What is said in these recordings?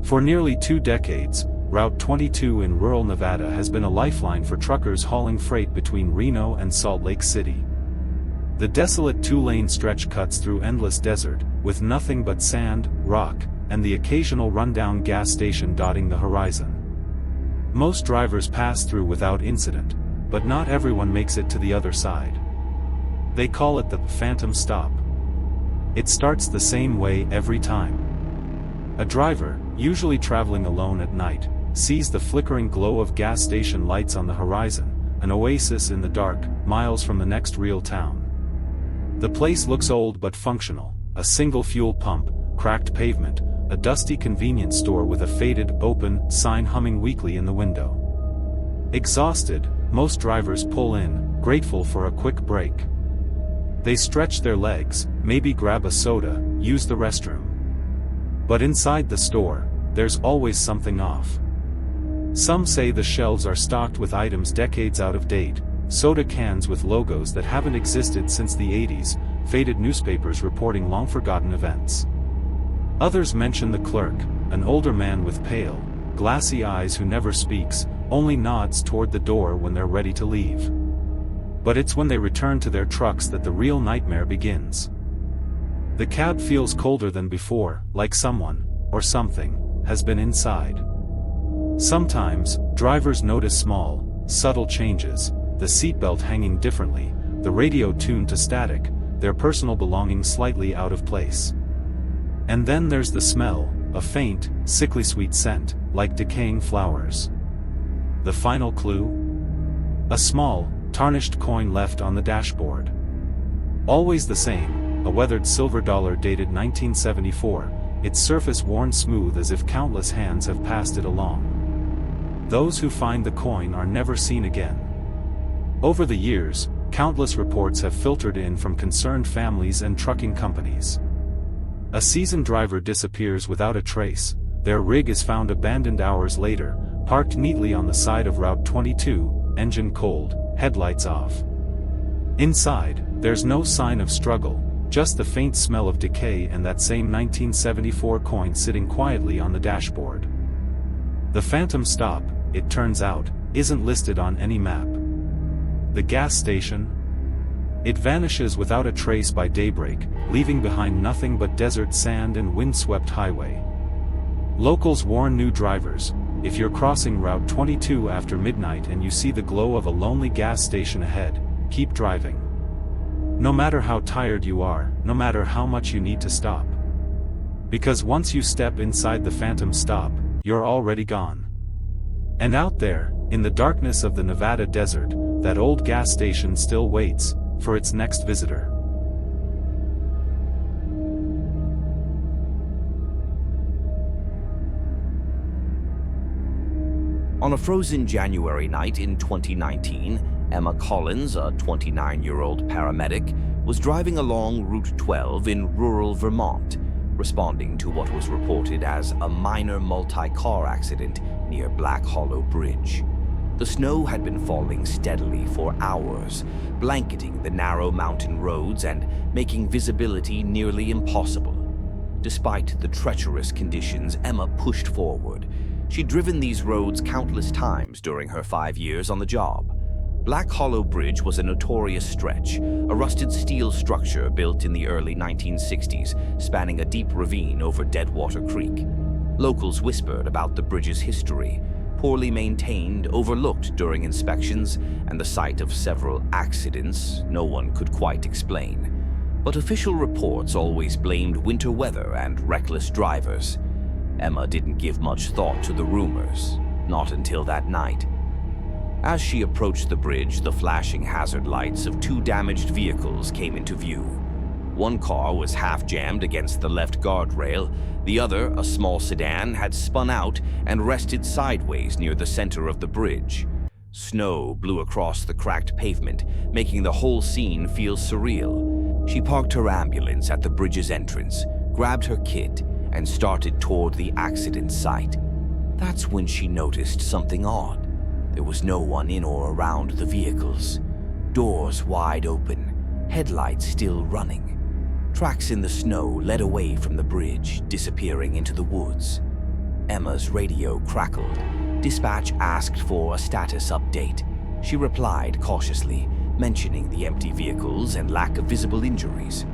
For nearly 2 decades, Route 22 in rural Nevada has been a lifeline for truckers hauling freight between Reno and Salt Lake City. The desolate 2-lane stretch cuts through endless desert, with nothing but sand, rock, and the occasional rundown gas station dotting the horizon. Most drivers pass through without incident, but not everyone makes it to the other side. They call it the phantom stop. It starts the same way every time. A driver, usually traveling alone at night, sees the flickering glow of gas station lights on the horizon, an oasis in the dark, miles from the next real town. The place looks old but functional, a single fuel pump, cracked pavement, a dusty convenience store with a faded, open sign humming weakly in the window. Exhausted, most drivers pull in, grateful for a quick break. They stretch their legs, maybe grab a soda, use the restroom. But inside the store, there's always something off. Some say the shelves are stocked with items decades out of date, soda cans with logos that haven't existed since the 80s, faded newspapers reporting long-forgotten events. Others mention the clerk, an older man with pale, glassy eyes who never speaks, only nods toward the door when they're ready to leave. But it's when they return to their trucks that the real nightmare begins. The cab feels colder than before, like someone, or something, has been inside. Sometimes, drivers notice small, subtle changes, the seatbelt hanging differently, the radio tuned to static, their personal belongings slightly out of place. And then there's the smell, a faint, sickly sweet scent, like decaying flowers. The final clue? A small, tarnished coin left on the dashboard. Always the same, a weathered silver dollar dated 1974, its surface worn smooth as if countless hands have passed it along. Those who find the coin are never seen again. Over the years, countless reports have filtered in from concerned families and trucking companies. A seasoned driver disappears without a trace, their rig is found abandoned hours later, parked neatly on the side of Route 22, engine cold, headlights off. Inside, there's no sign of struggle, just the faint smell of decay and that same 1974 coin sitting quietly on the dashboard. The phantom stop, it turns out, isn't listed on any map. The gas station? It vanishes without a trace by daybreak, leaving behind nothing but desert sand and windswept highway. Locals warn new drivers, if you're crossing Route 22 after midnight and you see the glow of a lonely gas station ahead, keep driving. No matter how tired you are, no matter how much you need to stop. Because once you step inside the phantom stop, you're already gone. And out there, in the darkness of the Nevada desert, that old gas station still waits for its next visitor. On a frozen January night in 2019, Emma Collins, a 29-year-old paramedic, was driving along Route 12 in rural Vermont, responding to what was reported as a minor multi-car accident near Black Hollow Bridge. The snow had been falling steadily for hours, blanketing the narrow mountain roads and making visibility nearly impossible. Despite the treacherous conditions, Emma pushed forward. She'd driven these roads countless times during her 5 years on the job. Black Hollow Bridge was a notorious stretch, a rusted steel structure built in the early 1960s, spanning a deep ravine over Deadwater Creek. Locals whispered about the bridge's history, poorly maintained, overlooked during inspections, and the site of several accidents no one could quite explain. But official reports always blamed winter weather and reckless drivers. Emma didn't give much thought to the rumors, not until that night. As she approached the bridge, the flashing hazard lights of 2 damaged vehicles came into view. One car was half-jammed against the left guardrail, the other, a small sedan, had spun out and rested sideways near the center of the bridge. Snow blew across the cracked pavement, making the whole scene feel surreal. She parked her ambulance at the bridge's entrance, grabbed her kit, and started toward the accident site. That's when she noticed something odd. There was no one in or around the vehicles. Doors wide open, headlights still running. Tracks in the snow led away from the bridge, disappearing into the woods. Emma's radio crackled. Dispatch asked for a status update. She replied cautiously, mentioning the empty vehicles and lack of visible injuries.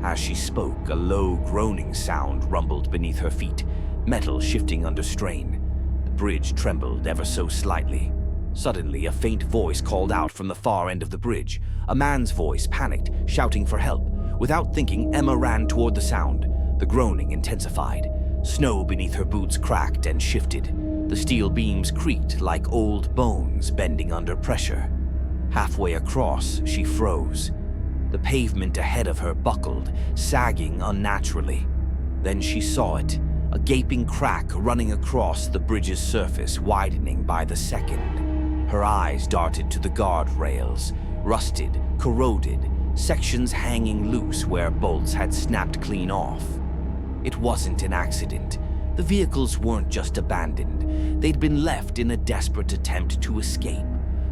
As she spoke, a low groaning sound rumbled beneath her feet, metal shifting under strain. The bridge trembled ever so slightly. Suddenly, a faint voice called out from the far end of the bridge. A man's voice, panicked, shouting for help. Without thinking, Emma ran toward the sound. The groaning intensified. Snow beneath her boots cracked and shifted. The steel beams creaked like old bones bending under pressure. Halfway across, she froze. The pavement ahead of her buckled, sagging unnaturally. Then she saw it, a gaping crack running across the bridge's surface, widening by the second. Her eyes darted to the guardrails, rusted, corroded, sections hanging loose where bolts had snapped clean off. It wasn't an accident. The vehicles weren't just abandoned. They'd been left in a desperate attempt to escape.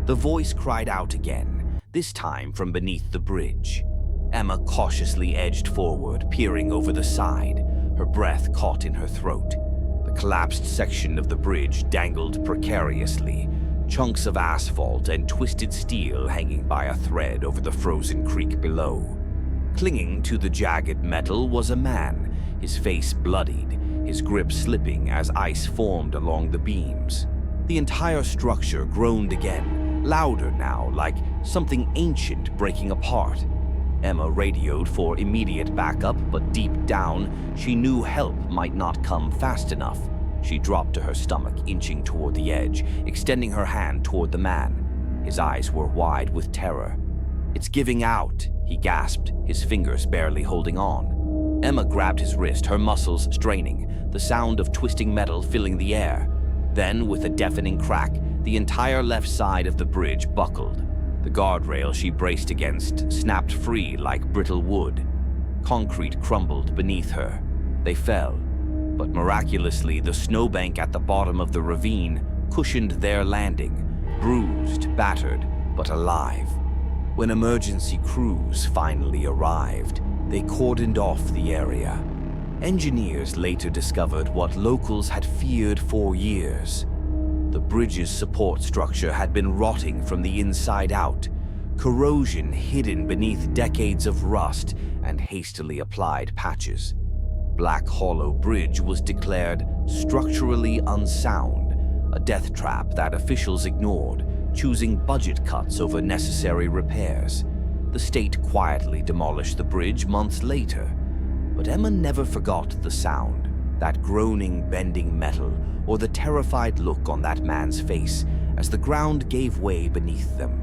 The voice cried out again, this time from beneath the bridge. Emma cautiously edged forward, peering over the side, her breath caught in her throat. The collapsed section of the bridge dangled precariously, chunks of asphalt and twisted steel hanging by a thread over the frozen creek below. Clinging to the jagged metal was a man, his face bloodied, his grip slipping as ice formed along the beams. The entire structure groaned again, louder now, like something ancient breaking apart. Emma radioed for immediate backup, but deep down, she knew help might not come fast enough. She dropped to her stomach, inching toward the edge, extending her hand toward the man. His eyes were wide with terror. "It's giving out," he gasped, his fingers barely holding on. Emma grabbed his wrist, her muscles straining, the sound of twisting metal filling the air. Then, with a deafening crack, the entire left side of the bridge buckled. The guardrail she braced against snapped free like brittle wood. Concrete crumbled beneath her. They fell, but miraculously the snowbank at the bottom of the ravine cushioned their landing, bruised, battered, but alive. When emergency crews finally arrived, they cordoned off the area. Engineers later discovered what locals had feared for years. The bridge's support structure had been rotting from the inside out, corrosion hidden beneath decades of rust and hastily applied patches. Black Hollow Bridge was declared structurally unsound, a death trap that officials ignored, choosing budget cuts over necessary repairs. The state quietly demolished the bridge months later, but Emma never forgot the sound, that groaning, bending metal, or the terrified look on that man's face as the ground gave way beneath them.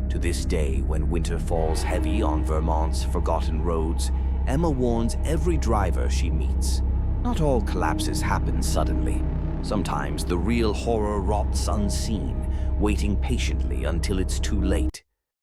To this day, when winter falls heavy on Vermont's forgotten roads, Emma warns every driver she meets. Not all collapses happen suddenly. Sometimes the real horror rots unseen, waiting patiently until it's too late.